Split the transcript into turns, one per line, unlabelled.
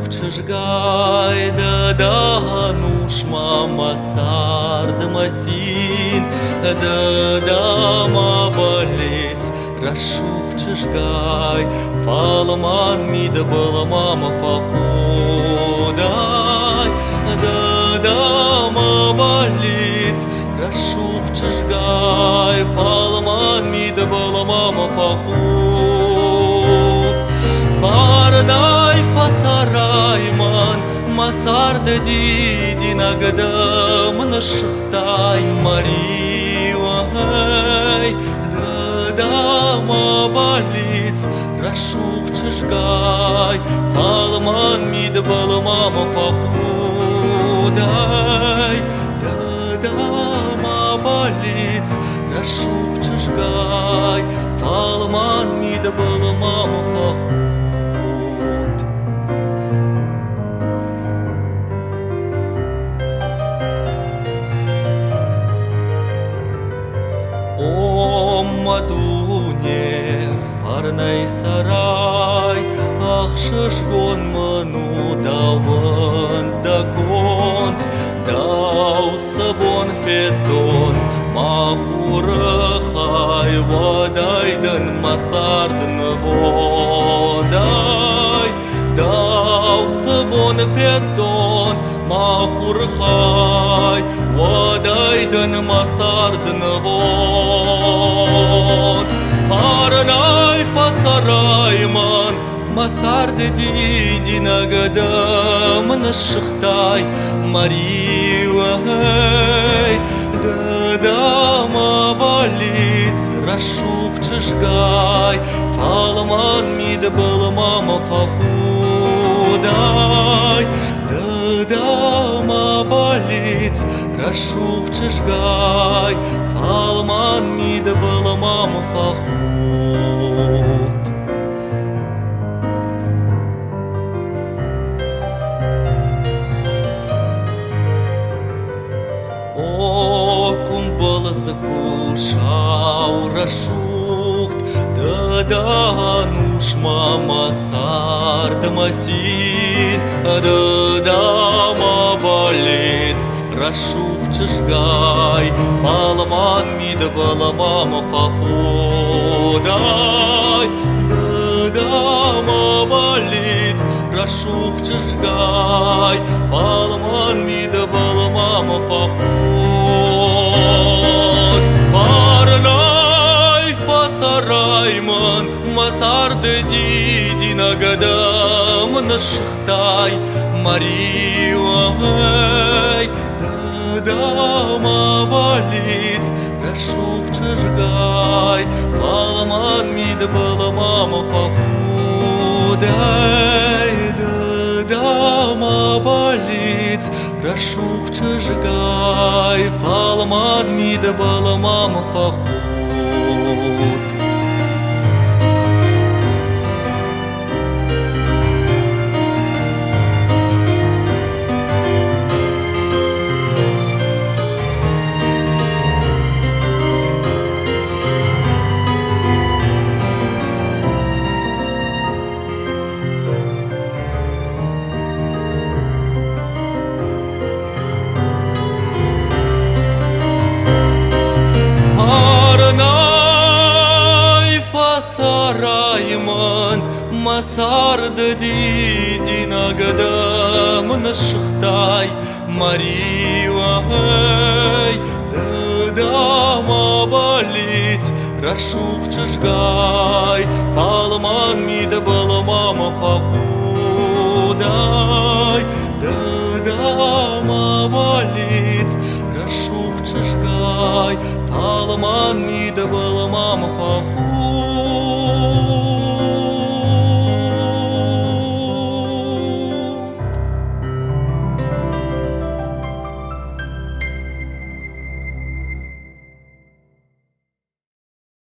чыжгай, да нуш мама сард масин, да ма болец, рашух чыжгай, фалман мид была мама фахудай, да ма болец, рашух чыжгай, фалман мид была мама фахуд. Фардай фасарайман, масарда диди нагдам нашхтай маривай, да ма болец, рашух чыжгай, фалман мид была мама фахудай, да ма болец, рашух чыжгай, фалман мид была мама фахуд. О мадуне фарнай сарай, ах шашгон ману даван даконт, дау сабон федон, махурахай вадайдан масардн водай, дау сабон федон, махурахай вадайдан масардн вод. Фарнай фасарайман, масард диди нагадам нашхтай маривай, да ма болец, рашух чыжгай, фалман мид была мама фахудай, да ма болец, рашух чыжгай, фалман мид была мама фахуд. О кумбал закушау рашухт, да нуш мама сард масин, да ма болец, рашух чыжгай, фалман мид была мама фахудай, да ма болец, рашух чыжгай, фалман мид была мама фахуд. Фарнай фасарайман, масард диди нагадам нашхтай маривай, да ма болец, рашух чыжгай, фалман мид была мама фахудай, да ма болец, рашух чыжгай, фалман мид была мама фахуд. Фарнай фасарайман, масард диди нагадам нашхтай маривай, да ма болец, рашух чыжгай, фалман мид была мама фахудай, да ма болец, рашух чыжгай, фалман мид была мама